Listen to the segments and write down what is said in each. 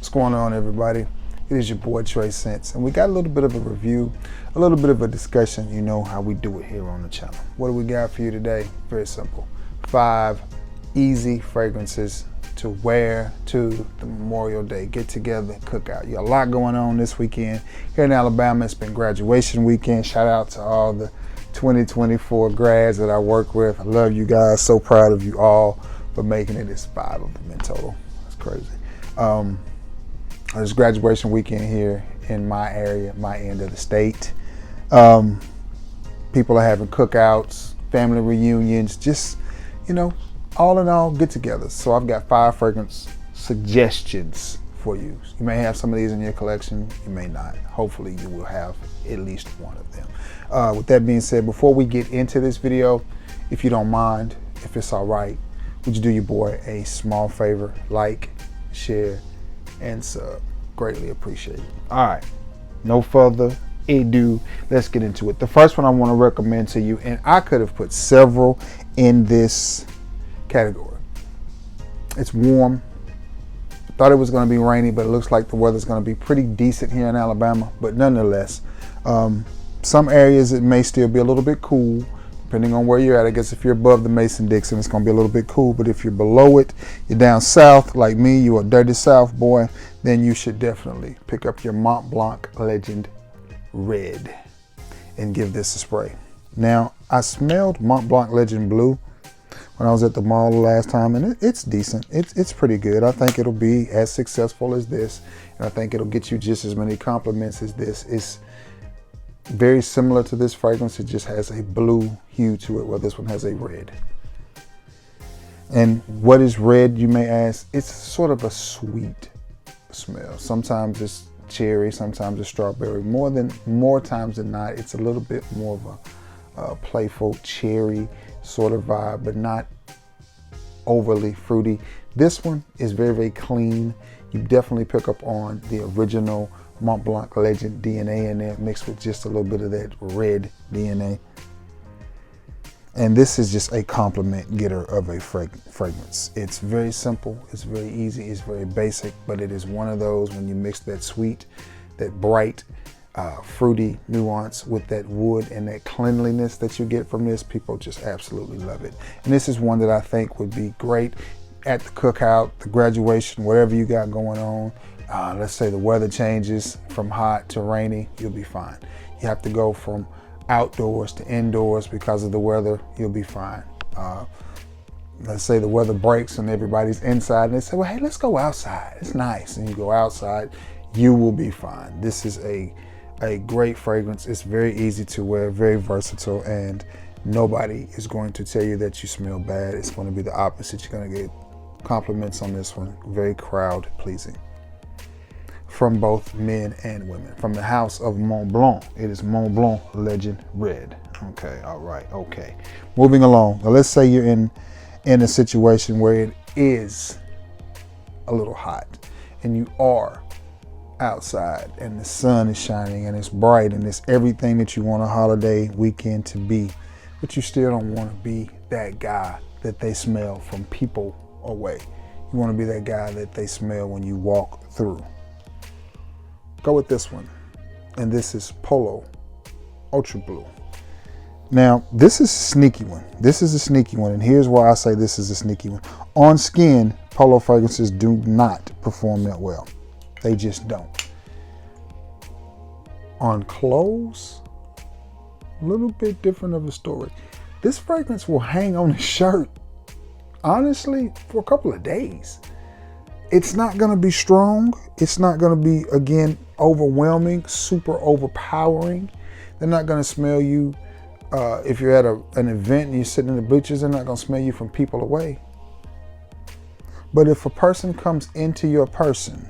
What's going on, everybody? It is your boy Trey Sense, and we got a little bit of a review, a little bit of a discussion. You know how we do it here on the channel. What do we got for you today? Very simple. 5 easy fragrances to wear to the Memorial Day get together cookout. You got a lot going on this weekend here in Alabama. It's been graduation weekend. Shout out to all the 2024 grads that I work with. I love you guys. So proud of you all for making it. It's 5 of them in total. That's crazy. It's graduation weekend here in my area, my end of the state. People are having cookouts, family reunions, just, you know, all in all, get together. So I've got 5 fragrance suggestions for you. You may have some of these in your collection, you may not. Hopefully you will have at least one of them. With that being said, before we get into this video, if you don't mind, if it's all right, would you do your boy a small favor? Like, share, and sub. Greatly appreciated. All right, no further ado, let's get into it. The first one I want to recommend to you, and I could have put several in this category. It's warm. Thought it was going to be rainy, but it looks like the weather's going to be pretty decent here in Alabama. But nonetheless, some areas it may still be a little bit cool, depending on where you're at. I guess if you're above the Mason-Dixon, it's going to be a little bit cool. But if you're below it, you're down south like me, you're a dirty South boy, then you should definitely pick up your Mont Blanc Legend Red and give this a spray. Now, I smelled Mont Blanc Legend Blue when I was at the mall the last time, and it's decent. It's pretty good. I think it'll be as successful as this, and I think it'll get you just as many compliments as this. It's very similar to this fragrance. It just has a blue hue to it, while this one has a red. And what is red, you may ask? It's sort of a sweet smell. Sometimes it's cherry, sometimes it's strawberry. More times than not, it's a little bit more of a playful cherry sort of vibe, but not overly fruity. This one is very, very clean. You definitely pick up on the original Mont Blanc Legend DNA in there, mixed with just a little bit of that red DNA. And this is just a compliment getter of a fragrance. It's very simple, it's very easy, it's very basic, but it is one of those when you mix that sweet, that bright, fruity nuance with that wood and that cleanliness that you get from this, people just absolutely love it. And this is one that I think would be great at the cookout, the graduation, whatever you got going on. Let's say the weather changes from hot to rainy, you'll be fine. You have to go from outdoors to indoors because of the weather, you'll be fine. Let's say the weather breaks and everybody's inside and they say, well, hey, let's go outside. It's nice. And you go outside, you will be fine. This is a great fragrance. It's very easy to wear, very versatile, and nobody is going to tell you that you smell bad. It's going to be the opposite. You're going to get compliments on this one. Very crowd pleasing from both men and women. From the house of Mont Blanc, it is Mont Blanc Legend Red. Okay, all right, okay. Moving along. Now let's say you're in a situation where it is a little hot and you are outside and the sun is shining and it's bright and it's everything that you want a holiday weekend to be, but you still don't want to be that guy that they smell from people away. You want to be that guy that they smell when you walk through. Go with this one, and this is Polo Ultra Blue. Now, this is a sneaky one. This is a sneaky one, and here's why I say this is a sneaky one. On skin, Polo fragrances do not perform that well. They just don't. On clothes, a little bit different of a story. This fragrance will hang on a shirt, honestly, for a couple of days. It's not going to be strong. It's not going to be, again, overwhelming, super overpowering. They're not going to smell you. If you're at an event and you're sitting in the bleachers, they're not going to smell you from people away. But if a person comes into your person,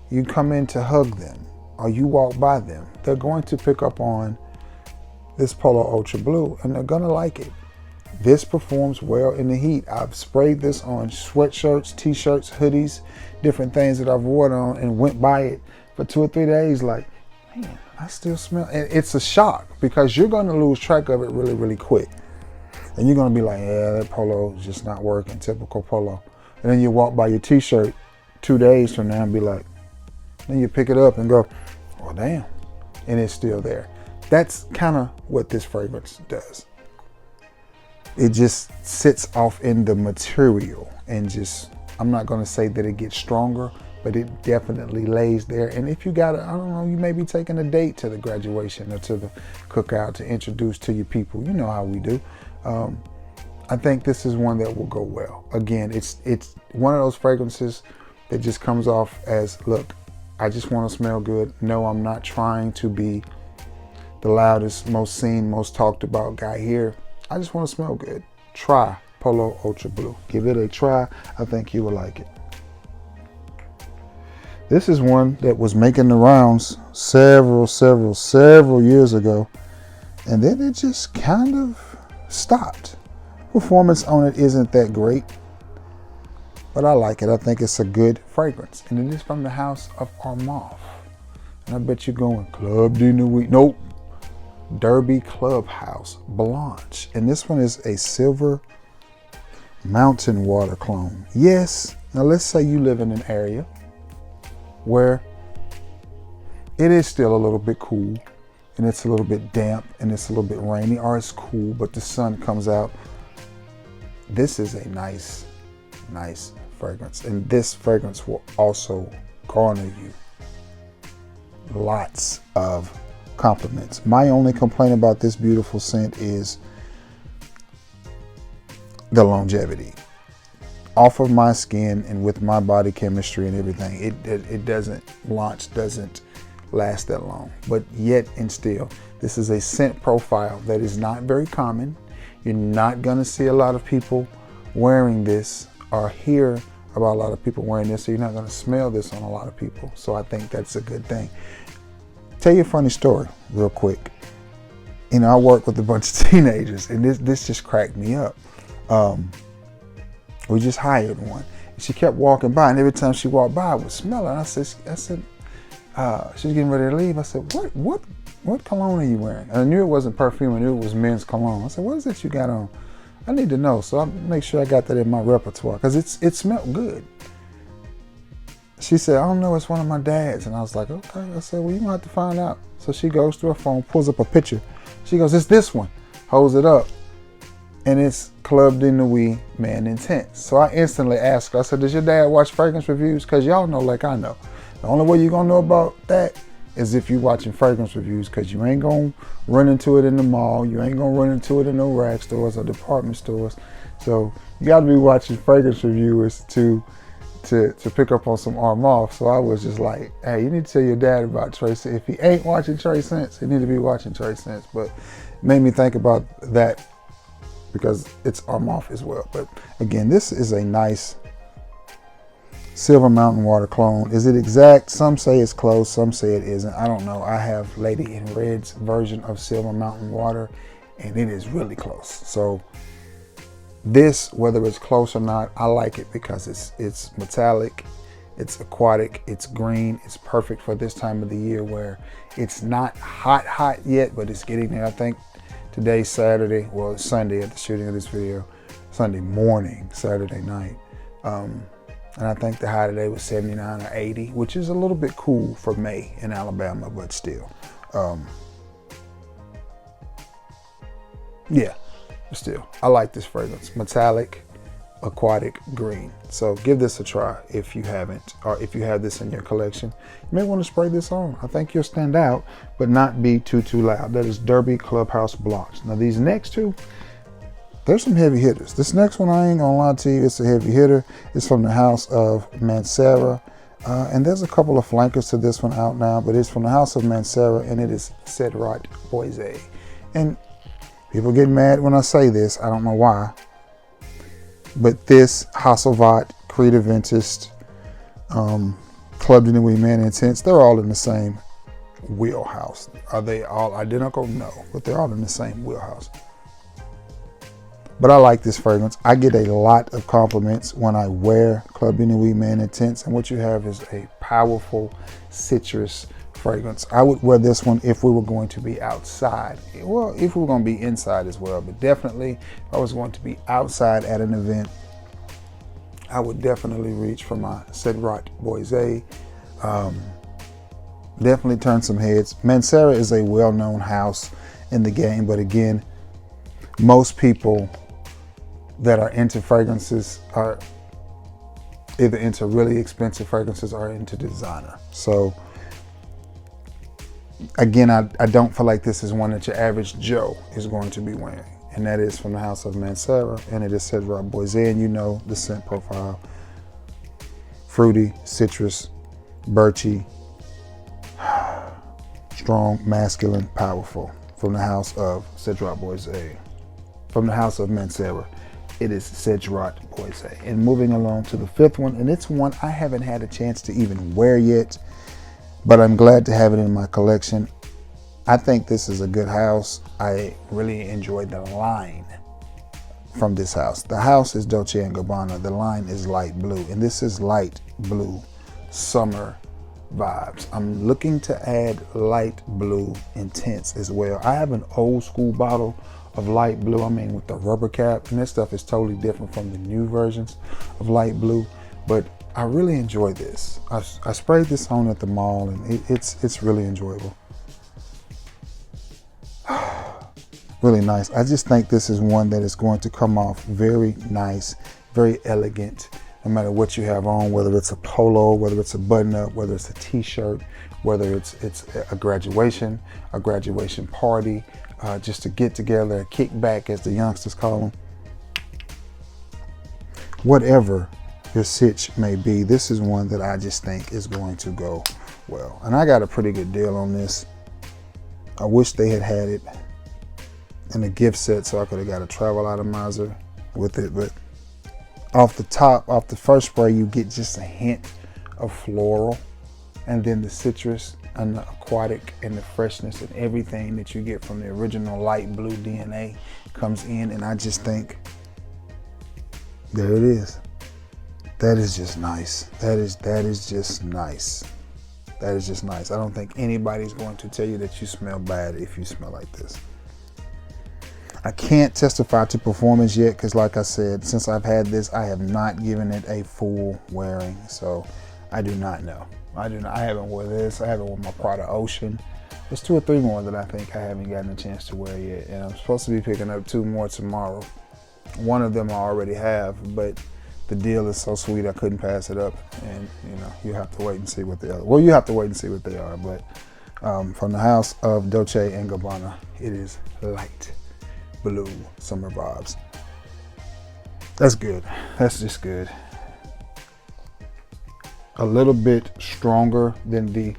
you come in to hug them, or you walk by them, they're going to pick up on this Polo Ultra Blue, and they're going to like it. This performs well in the heat. I've sprayed this on sweatshirts, t-shirts, hoodies, different things that I've worn on, and went by it for 2 or 3 days like, man, I still smell. And it's a shock because you're going to lose track of it really, really quick. And you're going to be like, yeah, that polo is just not working, typical polo. And then you walk by your t-shirt 2 days from now and be like, then you pick it up and go, oh damn, and it's still there. That's kind of what this fragrance does. It just sits off in the material and just, I'm not going to say that it gets stronger, but it definitely lays there. And if you got, I don't know, you may be taking a date to the graduation or to the cookout to introduce to your people. You know how we do. I think this is one that will go well. Again, it's one of those fragrances that just comes off as, look, I just want to smell good. No, I'm not trying to be the loudest, most seen, most talked about guy here. I just want to smell good. Try Polo Ultra Blue. Give it a try. I think you will like it. This is one that was making the rounds several years ago, and then it just kind of stopped. Performance on it isn't that great, but I like it. I think it's a good fragrance, and it is from the house of Armaf. And I bet you're going, Club de Nuit. Nope. Derby Clubhouse Blanche. And this one is a silver mountain water clone. Yes. Now let's say you live in an area where it is still a little bit cool and it's a little bit damp and it's a little bit rainy, or it's cool but the sun comes out. This is a nice fragrance, and this fragrance will also garner you lots of compliments. My only complaint about this beautiful scent is the longevity. Off of my skin and with my body chemistry and everything, it doesn't last that long. But yet and still, this is a scent profile that is not very common. You're not gonna see a lot of people wearing this or hear about a lot of people wearing this, so you're not gonna smell this on a lot of people. So I think that's a good thing. Tell you a funny story real quick. You know, I work with a bunch of teenagers, and this just cracked me up. We just hired one. And she kept walking by, and every time she walked by, I would smell her. And I said, she was getting ready to leave. I said, what cologne are you wearing? And I knew it wasn't perfume. I knew it was men's cologne. I said, what is it you got on? I need to know. So I make sure I got that in my repertoire, because it smelled good. She said, I don't know, it's one of my dad's. And I was like, okay. I said, well, you're gonna have to find out. So she goes to her phone, pulls up a picture. She goes, it's this one. Holds it up. And it's Club de Nuit Man Intense. So I instantly asked her, I said, does your dad watch fragrance reviews? Because y'all know like I know. The only way you're gonna know about that is if you're watching fragrance reviews, because you ain't gonna run into it in the mall. You ain't gonna run into it in no rag stores or department stores. So you gotta be watching fragrance reviewers to pick up on some Armaf. So I was just like, hey, you need to tell your dad about Trey Scents. If he ain't watching Trey Scents, he need to be watching Trey Scents. But it made me think about that because it's Armaf as well. But again, this is a nice Silver Mountain Water clone. Is it exact? Some say it's close, some say it isn't. I don't know. I have Lady in Red's version of Silver Mountain Water, and it is really close. So this, whether it's close or not, I like it because it's metallic, it's aquatic, it's green, it's perfect for this time of the year where it's not hot yet, but it's getting there. I think today's Saturday, well, it's Sunday at the shooting of this video, Sunday morning, Saturday night. And I think the high today was 79 or 80, which is a little bit cool for May in Alabama, but still. Yeah. Still, I like this fragrance. Metallic, aquatic, green. So give this a try if you haven't, or if you have this in your collection. You may want to spray this on. I think you'll stand out, but not be too loud. That is Derby Clubhouse Blanche. Now these next two, there's some heavy hitters. This next one, I ain't gonna lie to you, it's a heavy hitter. It's from the house of Mancera. And there's a couple of flankers to this one out now, but it's from the house of Mancera, and it is Cedrat Boise. And people get mad when I say this. I don't know why. But this, Hasselvat, Creed Adventist, Club de Nuit Man Intense, they're all in the same wheelhouse. Are they all identical? No, but they're all in the same wheelhouse. But I like this fragrance. I get a lot of compliments when I wear Club de Nuit Man Intense, and what you have is a powerful citrus fragrance. I would wear this one if we were going to be outside. Well, if we were going to be inside as well, but definitely if I was going to be outside at an event, I would definitely reach for my Cedrat Boise. Definitely turn some heads. Mancera is a well-known house in the game, but again, most people that are into fragrances are either into really expensive fragrances or into designer. So again, I don't feel like this is one that your average Joe is going to be wearing. And that is from the house of Mancera, and it is Cedrat Boise, and you know the scent profile. Fruity, citrus, birchy, strong, masculine, powerful. From the house of Cedrat Boise. From the house of Mancera, it is Cedrat Boise. And moving along to the fifth one, and it's one I haven't had a chance to even wear yet, but I'm glad to have it in my collection. I think this is a good house. I really enjoy the line from this house. The house is Dolce & Gabbana. The line is light blue, and this is light blue summer vibes. I'm looking to add light blue intense as well. I have an old school bottle of light blue, with the rubber cap, and this stuff is totally different from the new versions of light blue, but I really enjoy this. I sprayed this on at the mall, and it's really enjoyable. Really nice. I just think this is one that is going to come off very nice, very elegant, no matter what you have on, whether it's a polo, whether it's a button-up, whether it's a t-shirt, whether it's a graduation party, just to get together, a kickback, as the youngsters call them. Whatever your sitch may be, this is one that I just think is going to go well. And I got a pretty good deal on this. I wish they had it in a gift set so I could have got a travel atomizer with it, but off the first spray, you get just a hint of floral, and then the citrus and the aquatic and the freshness and everything that you get from the original light blue DNA comes in, and I just think, there it is. That is just nice. That is just nice. That is just nice. I don't think anybody's going to tell you that you smell bad if you smell like this. I can't testify to performance yet because, like I said, since I've had this, I have not given it a full wearing, so I do not know. I haven't worn this. I haven't worn my Prada Ocean. There's 2 or 3 more that I think I haven't gotten a chance to wear yet, and I'm supposed to be picking up 2 more tomorrow. One of them I already have, but the deal is so sweet I couldn't pass it up, and you have to wait and see what they are. Well, you have to wait and see what they are, but from the house of Dolce & Gabbana, it is light blue summer vibes. That's good. That's just good. A little bit stronger than the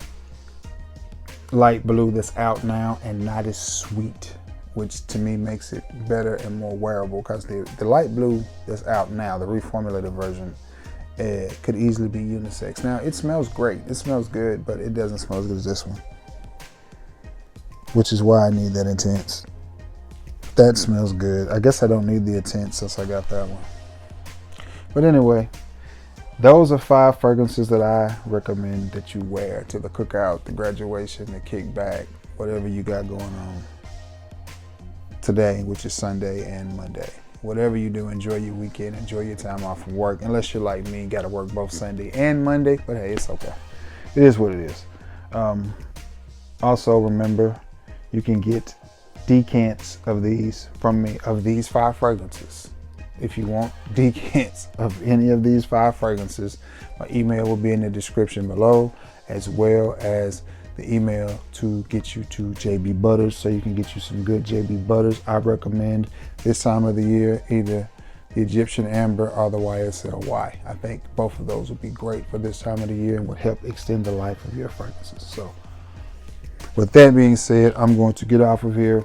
light blue that's out now, and not as sweet, which to me makes it better and more wearable, because the light blue that's out now, the reformulated version, could easily be unisex. Now, it smells great. It smells good, but it doesn't smell as good as this one, which is why I need that intense. That smells good. I guess I don't need the intense since I got that one. But anyway, those are 5 fragrances that I recommend that you wear to the cookout, the graduation, the kickback, whatever you got going on today, which is Sunday and Monday. Whatever you do, enjoy your weekend, enjoy your time off from work. Unless you're like me, got to work both Sunday and Monday, but hey, it's okay. It is what it is. Also, remember, you can get decants of these from me, of these 5 fragrances. If you want decants of any of these 5 fragrances, my email will be in the description below, as well as the email to get you to JB Butters, so you can get you some good JB Butters. I recommend this time of the year either the Egyptian Amber or the YSL-Y. I think both of those would be great for this time of the year and would help extend the life of your fragrances. So with that being said, I'm going to get off of here.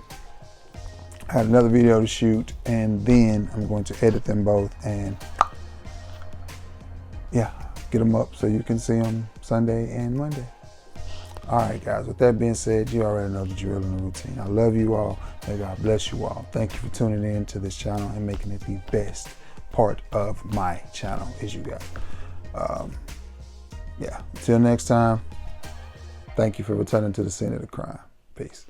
I had another video to shoot, and then I'm going to edit them both and yeah, get them up so you can see them Sunday and Monday. All right, guys, with that being said, you already know the drill and the routine. I love you all. May God bless you all. Thank you for tuning in to this channel and making it the best part of my channel as you got. Yeah, until next time, thank you for returning to the scene of the crime. Peace.